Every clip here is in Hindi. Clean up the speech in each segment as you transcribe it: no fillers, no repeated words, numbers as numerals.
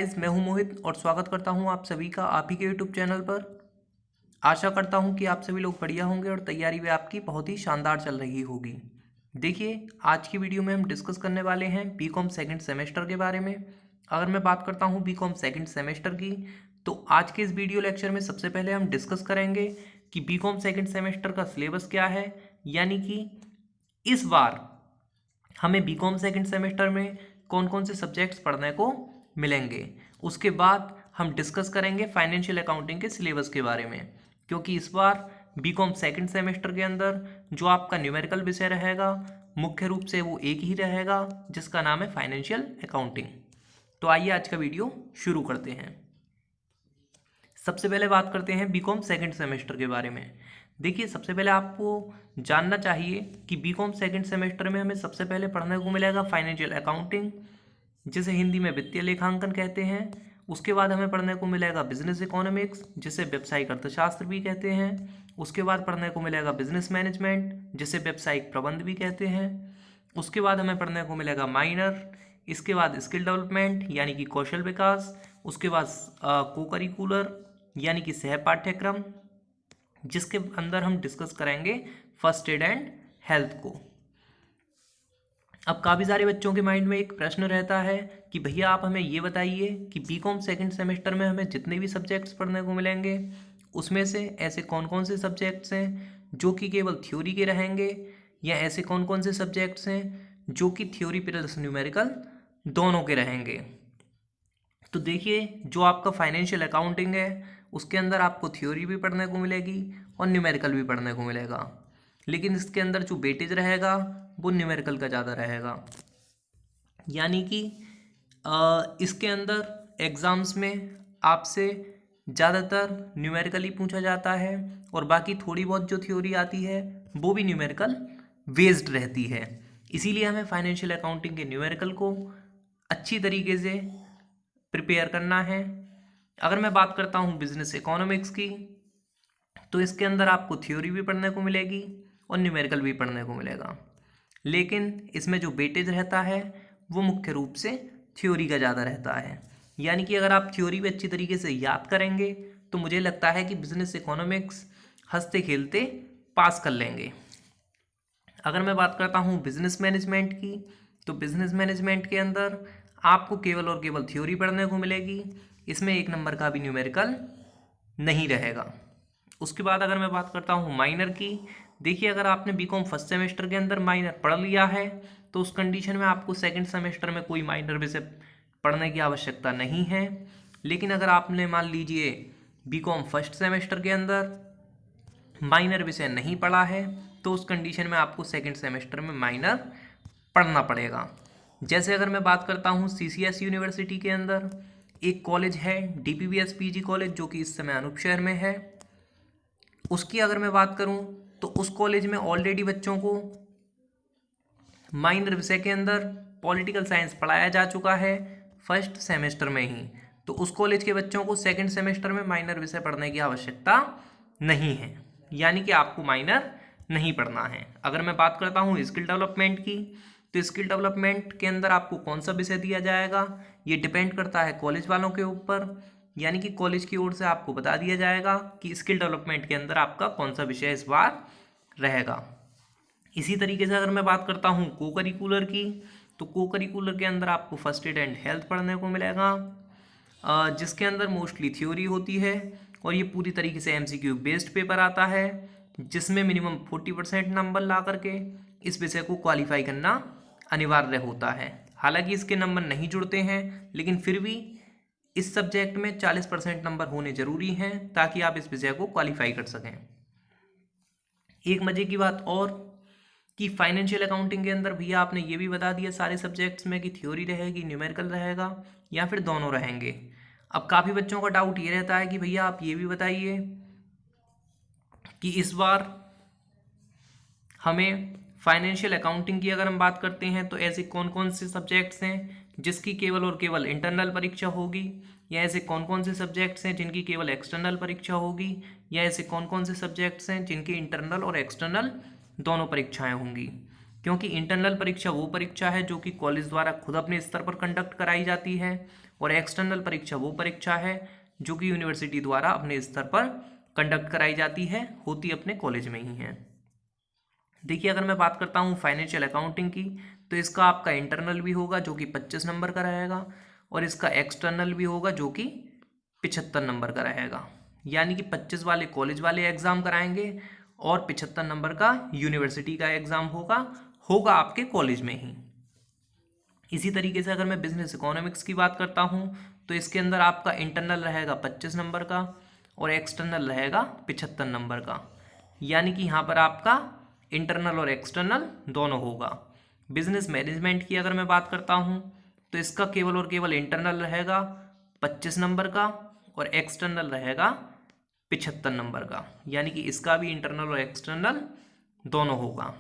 गाइस, मैं हूं मोहित और स्वागत करता हूं आप सभी का आप ही के यूट्यूब चैनल पर। आशा करता हूं कि आप सभी लोग बढ़िया होंगे और तैयारी भी आपकी बहुत ही शानदार चल रही होगी। देखिए, आज की वीडियो में हम डिस्कस करने वाले हैं बीकॉम सेकंड सेमेस्टर के बारे में। अगर मैं बात करता हूं बीकॉम सेकंड सेमेस्टर की, तो आज के इस वीडियो लेक्चर में सबसे पहले हम डिस्कस करेंगे कि बीकॉम सेकंड सेमेस्टर का सिलेबस क्या है, यानी कि इस बार हमें बीकॉम सेकंड सेमेस्टर में कौन कौन से सब्जेक्ट्स पढ़ने को मिलेंगे। उसके बाद हम डिस्कस करेंगे फाइनेंशियल अकाउंटिंग के सिलेबस के बारे में, क्योंकि इस बार बीकॉम सेकंड सेमेस्टर के अंदर जो आपका न्यूमेरिकल विषय रहेगा मुख्य रूप से वो एक ही रहेगा, जिसका नाम है फाइनेंशियल अकाउंटिंग। तो आइए आज का वीडियो शुरू करते हैं। सबसे पहले बात करते हैं बीकॉम सेकंड सेमेस्टर के बारे में। देखिए, सबसे पहले आपको जानना चाहिए कि बीकॉम सेकंड सेमेस्टर में हमें सबसे पहले पढ़ने को मिलेगा फाइनेंशियल अकाउंटिंग, जिसे हिंदी में वित्तीय लेखांकन कहते हैं। उसके बाद हमें पढ़ने को मिलेगा बिजनेस इकोनॉमिक्स, जिसे व्यावसायिक अर्थशास्त्र भी कहते हैं। उसके बाद पढ़ने को मिलेगा बिजनेस मैनेजमेंट, जिसे व्यावसायिक प्रबंध भी कहते हैं। उसके बाद हमें पढ़ने को मिलेगा माइनर। इसके बाद स्किल डेवलपमेंट यानी कि कौशल विकास। उसके बाद को करिकुलर यानी कि सह पाठ्यक्रम, जिसके अंदर हम डिस्कस करेंगे फर्स्ट एड एंड हेल्थ को। अब काफ़ी सारे बच्चों के माइंड में एक प्रश्न रहता है कि भैया आप हमें ये बताइए कि बीकॉम सेकंड सेमेस्टर में हमें जितने भी सब्जेक्ट्स पढ़ने को मिलेंगे उसमें से ऐसे कौन कौन से सब्जेक्ट्स हैं जो कि केवल थ्योरी के रहेंगे, या ऐसे कौन कौन से सब्जेक्ट्स हैं जो कि थ्योरी प्लस न्यूमेरिकल दोनों के रहेंगे। तो देखिए, जो आपका फाइनेंशियल अकाउंटिंग है उसके अंदर आपको थ्योरी भी पढ़ने को मिलेगी और न्यूमेरिकल भी पढ़ने को मिलेगा, लेकिन इसके अंदर जो वेटेज रहेगा वो न्यूमेरिकल का ज़्यादा रहेगा। यानी कि इसके अंदर एग्ज़ाम्स में आपसे ज़्यादातर न्यूमेरिकल ही पूछा जाता है, और बाकी थोड़ी बहुत जो थ्योरी आती है वो भी न्यूमेरिकल बेस्ड रहती है। इसीलिए हमें फाइनेंशियल अकाउंटिंग के न्यूमेरिकल को अच्छी तरीके से प्रिपेयर करना है। अगर मैं बात करता हूँ बिजनेस इकोनॉमिक्स की, तो इसके अंदर आपको थ्योरी भी पढ़ने को मिलेगी और न्यूमेरिकल भी पढ़ने को मिलेगा, लेकिन इसमें जो वेटेज रहता है वो मुख्य रूप से थ्योरी का ज़्यादा रहता है। यानी कि अगर आप थ्योरी भी अच्छी तरीके से याद करेंगे तो मुझे लगता है कि बिजनेस इकोनॉमिक्स हंसते खेलते पास कर लेंगे। अगर मैं बात करता हूँ बिजनेस मैनेजमेंट की, तो बिजनेस मैनेजमेंट के अंदर आपको केवल और केवल थ्योरी पढ़ने को मिलेगी, इसमें एक नंबर का भी न्यूमेरिकल नहीं रहेगा। उसके बाद अगर मैं बात करता हूँ माइनर की, देखिए अगर आपने बीकॉम फर्स्ट सेमेस्टर के अंदर माइनर पढ़ लिया है तो उस कंडीशन में आपको सेकंड सेमेस्टर में कोई माइनर विषय पढ़ने की आवश्यकता नहीं है। लेकिन अगर आपने मान लीजिए बीकॉम फर्स्ट सेमेस्टर के अंदर माइनर विषय नहीं पढ़ा है तो उस कंडीशन में आपको सेकंड सेमेस्टर में माइनर पढ़ना पड़ेगा। जैसे अगर मैं बात करता हूँ CCS यूनिवर्सिटी के अंदर एक कॉलेज है DPVS PG कॉलेज, जो कि इस समय अनूप शहर में है। उसकी अगर मैं बात करूं तो उस कॉलेज में ऑलरेडी बच्चों को माइनर विषय के अंदर पॉलिटिकल साइंस पढ़ाया जा चुका है फर्स्ट सेमेस्टर में ही, तो उस कॉलेज के बच्चों को सेकंड सेमेस्टर में माइनर विषय पढ़ने की आवश्यकता नहीं है, यानी कि आपको माइनर नहीं पढ़ना है। अगर मैं बात करता हूँ स्किल डेवलपमेंट की, तो स्किल डेवलपमेंट के अंदर आपको कौन सा विषय दिया जाएगा ये डिपेंड करता है कॉलेज वालों के ऊपर। यानी कि कॉलेज की ओर से आपको बता दिया जाएगा कि स्किल डेवलपमेंट के अंदर आपका कौन सा विषय इस बार रहेगा। इसी तरीके से अगर मैं बात करता हूँ को करिकुलर की, तो को करिकुलर के अंदर आपको फर्स्ट एड एंड हेल्थ पढ़ने को मिलेगा, जिसके अंदर मोस्टली थ्योरी होती है और ये पूरी तरीके से MCQ बेस्ड पेपर आता है, जिसमें मिनिमम 40% नंबर ला करके इस विषय को क्वालिफाई करना अनिवार्य होता है। हालांकि इसके नंबर नहीं जुड़ते हैं, लेकिन फिर भी इस सब्जेक्ट में 40% नंबर होने जरूरी हैं ताकि आप इस विषय को क्वालिफाई कर सकें। एक मजे की बात और कि फाइनेंशियल अकाउंटिंग के अंदर भैया आपने ये भी बता दिया सारे सब्जेक्ट्स में कि थ्योरी रहेगी, न्यूमेरिकल रहेगा या फिर दोनों रहेंगे। अब काफ़ी बच्चों का डाउट ये रहता है कि भैया आप ये भी बताइए कि इस बार हमें फाइनेंशियल अकाउंटिंग की अगर हम बात करते हैं तो ऐसे कौन कौन से सब्जेक्ट्स हैं जिसकी केवल और केवल इंटरनल परीक्षा होगी, या ऐसे कौन कौन से सब्जेक्ट्स हैं जिनकी केवल एक्सटर्नल परीक्षा होगी, या ऐसे कौन कौन से सब्जेक्ट्स हैं जिनकी इंटरनल और एक्सटर्नल दोनों परीक्षाएं होंगी। क्योंकि इंटरनल परीक्षा वो परीक्षा है जो कि कॉलेज द्वारा खुद अपने स्तर पर कंडक्ट कराई जाती है, और एक्सटर्नल परीक्षा वो परीक्षा है जो कि यूनिवर्सिटी द्वारा अपने स्तर पर कंडक्ट कराई जाती है, होती अपने कॉलेज में ही है। देखिए अगर मैं बात करता हूँ फाइनेंशियल अकाउंटिंग की, तो इसका आपका इंटरनल भी होगा जो कि 25 नंबर का रहेगा, और इसका एक्सटर्नल भी होगा जो कि 75 नंबर का रहेगा। यानी कि 25 वाले कॉलेज वाले एग्ज़ाम कराएंगे और 75 नंबर का यूनिवर्सिटी का एग्ज़ाम होगा आपके कॉलेज में ही। इसी तरीके से अगर मैं बिजनेस इकोनॉमिक्स की बात करता हूँ, तो इसके अंदर आपका इंटरनल रहेगा 25 नंबर का और एक्सटर्नल रहेगा 75 नंबर का। यानी कि यहाँ पर आपका इंटरनल और एक्सटर्नल दोनों होगा। बिजनेस मैनेजमेंट की अगर मैं बात करता हूँ, तो इसका केवल और केवल इंटरनल रहेगा 25 नंबर का और एक्सटर्नल रहेगा 75 नंबर का। यानी कि इसका भी इंटरनल और एक्सटर्नल दोनों होगा।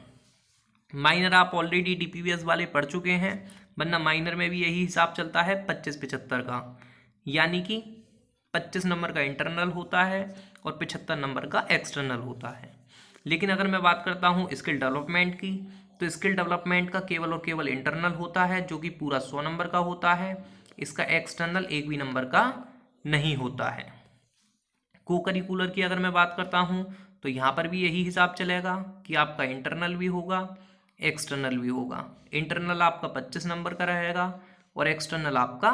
माइनर आप ऑलरेडी डीपीवीएस वाले पढ़ चुके हैं, वरना माइनर में भी यही हिसाब चलता है 25-75 का। यानी कि 25 नंबर का इंटरनल होता है और 75 नंबर का एक्सटर्नल होता है। लेकिन अगर मैं बात करता हूँ स्किल डेवलपमेंट की, तो स्किल डेवलपमेंट का केवल और केवल इंटरनल होता है जो कि पूरा 100 नंबर का होता है। इसका एक्सटर्नल एक भी नंबर का नहीं होता है। को करिकुलर की अगर मैं बात करता हूँ, तो यहाँ पर भी यही हिसाब चलेगा कि आपका इंटरनल भी होगा, एक्सटर्नल भी होगा। इंटरनल आपका 25 नंबर का रहेगा और एक्सटर्नल आपका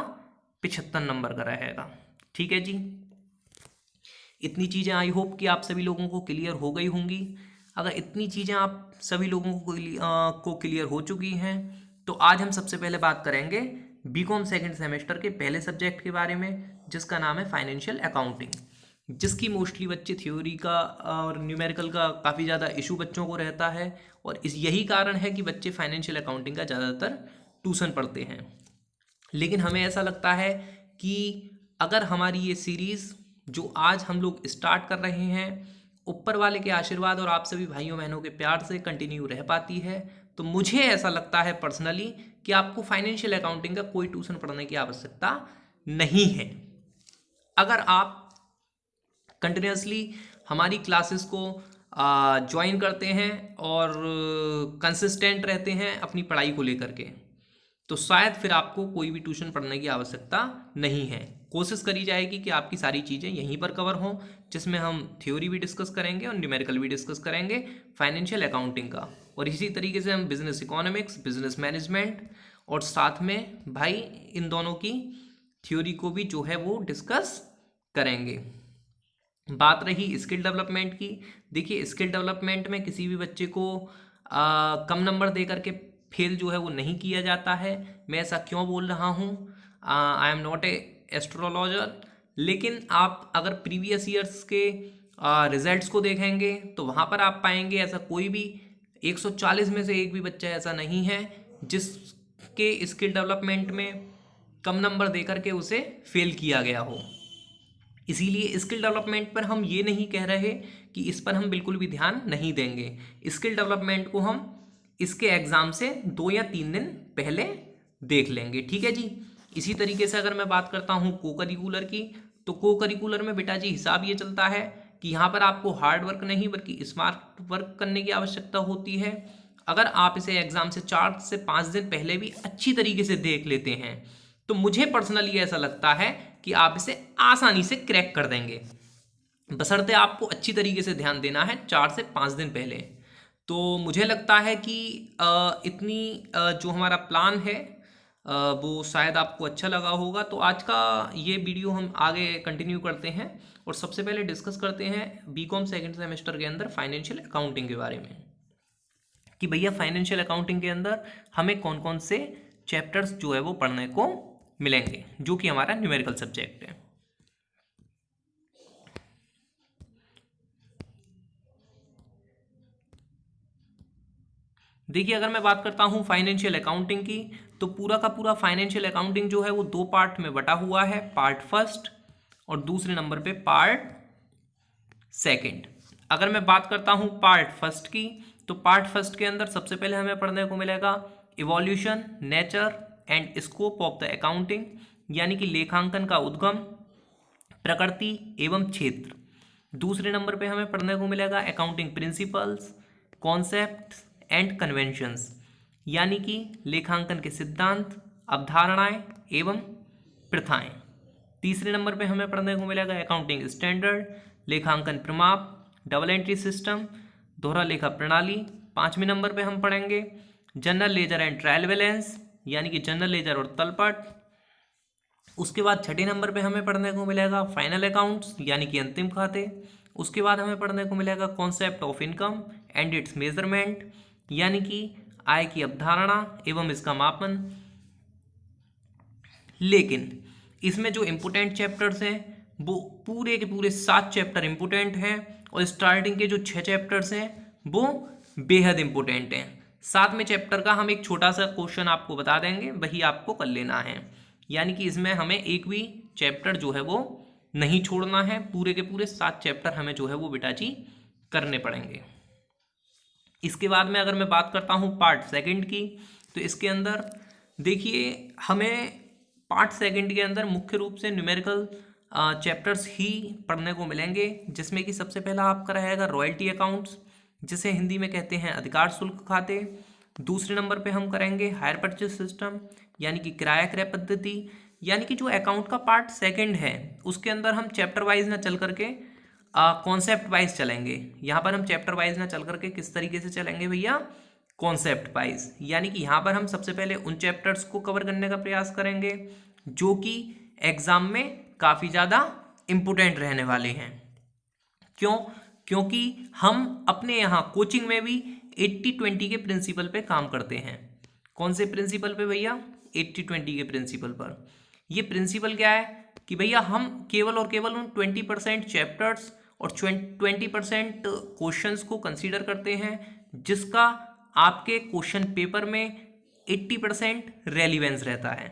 75 नंबर का रहेगा। ठीक है जी, इतनी चीज़ें आई होप कि आप सभी लोगों को क्लियर हो गई होंगी। अगर इतनी चीज़ें आप सभी लोगों को क्लियर हो चुकी हैं, तो आज हम सबसे पहले बात करेंगे बीकॉम सेकंड सेमेस्टर के पहले सब्जेक्ट के बारे में, जिसका नाम है फाइनेंशियल अकाउंटिंग, जिसकी मोस्टली बच्चे थ्योरी का और न्यूमेरिकल का काफ़ी ज़्यादा इशू बच्चों को रहता है, और यही कारण है कि बच्चे फाइनेंशियल अकाउंटिंग का ज़्यादातर ट्यूशन पढ़ते हैं। लेकिन हमें ऐसा लगता है कि अगर हमारी ये सीरीज़ जो आज हम लोग स्टार्ट कर रहे हैं, ऊपर वाले के आशीर्वाद और आप सभी भाइयों बहनों के प्यार से कंटिन्यू रह पाती है, तो मुझे ऐसा लगता है पर्सनली कि आपको फाइनेंशियल अकाउंटिंग का कोई ट्यूशन पढ़ने की आवश्यकता नहीं है। अगर आप कंटिन्यूसली हमारी क्लासेस को ज्वाइन करते हैं और कंसिस्टेंट रहते हैं अपनी पढ़ाई को लेकर के, तो शायद फिर आपको कोई भी ट्यूशन पढ़ने की आवश्यकता नहीं है। कोशिश करी जाएगी कि आपकी सारी चीज़ें यहीं पर कवर हों, जिसमें हम थ्योरी भी डिस्कस करेंगे और न्यूमेरिकल भी डिस्कस करेंगे फाइनेंशियल अकाउंटिंग का, और इसी तरीके से हम बिजनेस इकोनॉमिक्स, बिजनेस मैनेजमेंट और साथ में भाई इन दोनों की थ्योरी को भी जो है वो डिस्कस करेंगे। बात रही स्किल डेवलपमेंट की, देखिए स्किल डेवलपमेंट में किसी भी बच्चे को कम नंबर दे करके फेल जो है वो नहीं किया जाता है। मैं ऐसा क्यों बोल रहा हूँ, I am not a astrologer, लेकिन आप अगर प्रीवियस ईयर्स के रिजल्ट्स को देखेंगे तो वहाँ पर आप पाएंगे ऐसा कोई भी 140 में से एक भी बच्चा ऐसा नहीं है जिसके स्किल डेवलपमेंट में कम नंबर दे करके उसे फेल किया गया हो। इसीलिए स्किल डेवलपमेंट पर हम ये नहीं कह रहे कि इस पर हम बिल्कुल भी ध्यान नहीं देंगे। स्किल डेवलपमेंट को हम इसके एग्ज़ाम से 2 या 3 दिन पहले देख लेंगे। ठीक है जी। इसी तरीके से अगर मैं बात करता हूँ को करिकुलर की, तो को करिकुलर में बेटा जी हिसाब ये चलता है कि यहाँ पर आपको हार्ड वर्क नहीं बल्कि स्मार्ट वर्क करने की आवश्यकता होती है। अगर आप इसे एग्ज़ाम से 4 से 5 दिन पहले भी अच्छी तरीके से देख लेते हैं, तो मुझे पर्सनली ऐसा लगता है कि आप इसे आसानी से क्रैक कर देंगे, बशर्ते आपको अच्छी तरीके से ध्यान देना है 4 से 5 दिन पहले। तो मुझे लगता है कि इतनी जो हमारा प्लान है वो शायद आपको अच्छा लगा होगा। तो आज का ये वीडियो हम आगे कंटिन्यू करते हैं और सबसे पहले डिस्कस करते हैं बीकॉम सेकंड सेमेस्टर के अंदर फाइनेंशियल अकाउंटिंग के बारे में, कि भैया फाइनेंशियल अकाउंटिंग के अंदर हमें कौन कौन से चैप्टर्स जो है वो पढ़ने को मिलेंगे, जो कि हमारा न्यूमेरिकल सब्जेक्ट है। देखिए अगर मैं बात करता हूँ फाइनेंशियल अकाउंटिंग की, तो पूरा का पूरा फाइनेंशियल अकाउंटिंग जो है वो 2 पार्ट में बटा हुआ है, पार्ट फर्स्ट और दूसरे नंबर पे पार्ट सेकंड। अगर मैं बात करता हूँ पार्ट फर्स्ट की, तो पार्ट फर्स्ट के अंदर सबसे पहले हमें पढ़ने को मिलेगा evolution, nature and scope of the accounting, यानी कि लेखांकन का उद्गम, प्रकृति एवं क्षेत्र। दूसरे नंबर पे हमें पढ़ने को मिलेगा accounting principles, concepts and conventions, यानी कि लेखांकन के सिद्धांत, अवधारणाएं एवं प्रथाएं। तीसरे नंबर पे हमें पढ़ने को मिलेगा अकाउंटिंग स्टैंडर्ड, लेखांकन प्रमाप, डबल एंट्री सिस्टम, दोहरा लेखा प्रणाली। पाँचवें नंबर पे हम पढ़ेंगे general ledger and trial balance, यानी कि जनरल लेजर और तलपट। उसके बाद छठे नंबर पे हमें पढ़ने को मिलेगा फाइनल अकाउंट्स, यानी कि अंतिम खाते। उसके बाद हमें पढ़ने को मिलेगा concept of income and it's measurement, यानी कि आय की अवधारणा एवं इसका मापन। लेकिन इसमें जो इम्पोर्टेंट चैप्टर्स हैं वो पूरे के पूरे 7 चैप्टर इम्पोर्टेंट हैं, और स्टार्टिंग के जो 6 चैप्टर्स हैं वो बेहद इम्पोर्टेंट हैं। 7वें चैप्टर का हम एक छोटा सा क्वेश्चन आपको बता देंगे, वही आपको कर लेना है। यानी कि इसमें हमें एक भी चैप्टर जो है वो नहीं छोड़ना है, पूरे के पूरे 7 चैप्टर हमें जो है वो बेटा जी करने पड़ेंगे। इसके बाद में अगर मैं बात करता हूँ पार्ट सेकंड की, तो इसके अंदर देखिए हमें पार्ट सेकंड के अंदर मुख्य रूप से न्यूमेरिकल चैप्टर्स ही पढ़ने को मिलेंगे, जिसमें कि सबसे पहला आपका रहेगा रॉयल्टी अकाउंट्स, जिसे हिंदी में कहते हैं अधिकार शुल्क खाते। दूसरे नंबर पे हम करेंगे हायर परचेज सिस्टम, यानी कि किराया क्रय पद्धति। यानी कि जो अकाउंट का पार्ट सेकंड है उसके अंदर हम चैप्टर वाइज ना चल करके कॉन्सेप्ट वाइज चलेंगे। यहाँ पर हम चैप्टर वाइज ना चल करके किस तरीके से चलेंगे भैया, कॉन्सेप्ट वाइज। यानी कि यहाँ पर हम सबसे पहले उन चैप्टर्स को कवर करने का प्रयास करेंगे जो कि एग्जाम में काफ़ी ज़्यादा इम्पोर्टेंट रहने वाले हैं। क्यों? क्योंकि हम अपने यहाँ कोचिंग में भी 80-20 के प्रिंसिपल पे काम करते हैं। कौन से प्रिंसिपल पे भैया? 80-20 के प्रिंसिपल पर। ये प्रिंसिपल क्या है कि भैया हम केवल और केवल उन 20% चैप्टर्स और 20% क्वेश्चंस को कंसीडर करते हैं जिसका आपके क्वेश्चन पेपर में 80% रेलिवेंस रहता है।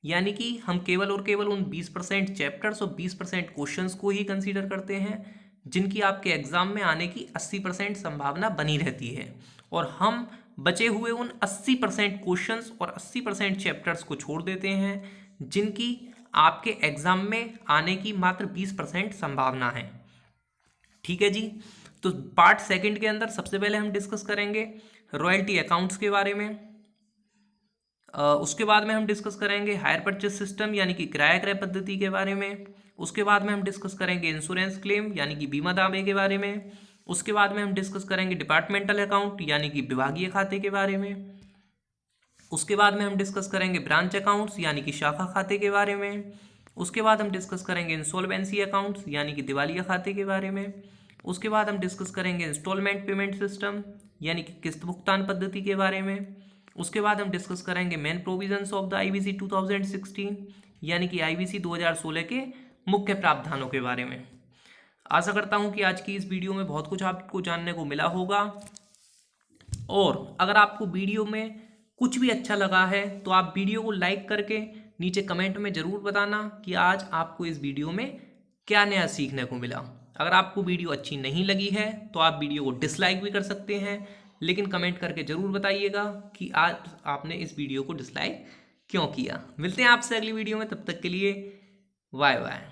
यानी कि हम केवल और केवल उन 20% चैप्टर्स और 20% क्वेश्चंस को ही कंसीडर करते हैं जिनकी आपके एग्जाम में आने की 80% संभावना बनी रहती है, और हम बचे हुए उन 80% क्वेश्चंस और 80% चैप्टर्स को छोड़ देते हैं जिनकी आपके एग्जाम में आने की मात्र 20% संभावना है। ठीक है जी। तो पार्ट सेकंड के अंदर सबसे पहले हम डिस्कस करेंगे रॉयल्टी अकाउंट्स के बारे में। उसके बाद में हम डिस्कस करेंगे हायर परचेज सिस्टम, यानी कि किराया क्रय पद्धति के बारे में। उसके बाद में हम डिस्कस करेंगे इंश्योरेंस क्लेम, यानी कि बीमा दावे के बारे में। उसके बाद में हम डिस्कस करेंगे डिपार्टमेंटल अकाउंट, यानी कि विभागीय खाते के बारे में। उसके बाद में हम डिस्कस करेंगे ब्रांच अकाउंट्स, यानी कि शाखा खाते के बारे में। उसके बाद हम डिस्कस करेंगे इंसॉल्वेंसी अकाउंट्स, यानी कि दिवालिया खाते के बारे में। उसके बाद हम डिस्कस करेंगे इंस्टॉलमेंट पेमेंट सिस्टम, यानी कि किस्त भुगतान पद्धति के बारे में। उसके बाद हम डिस्कस करेंगे main provisions of the IBC 2016, यानी कि आईबीसी 2016 के मुख्य प्रावधानों के बारे में। आशा करता हूं कि आज की इस वीडियो में बहुत कुछ आपको जानने को मिला होगा, और अगर आपको वीडियो में कुछ भी अच्छा लगा है तो आप वीडियो को लाइक करके नीचे कमेंट में ज़रूर बताना कि आज आपको इस वीडियो में क्या नया सीखने को मिला। अगर आपको वीडियो अच्छी नहीं लगी है तो आप वीडियो को डिसलाइक भी कर सकते हैं, लेकिन कमेंट करके ज़रूर बताइएगा कि आज आपने इस वीडियो को डिसलाइक क्यों किया। मिलते हैं आपसे अगली वीडियो में, तब तक के लिए बाय बाय।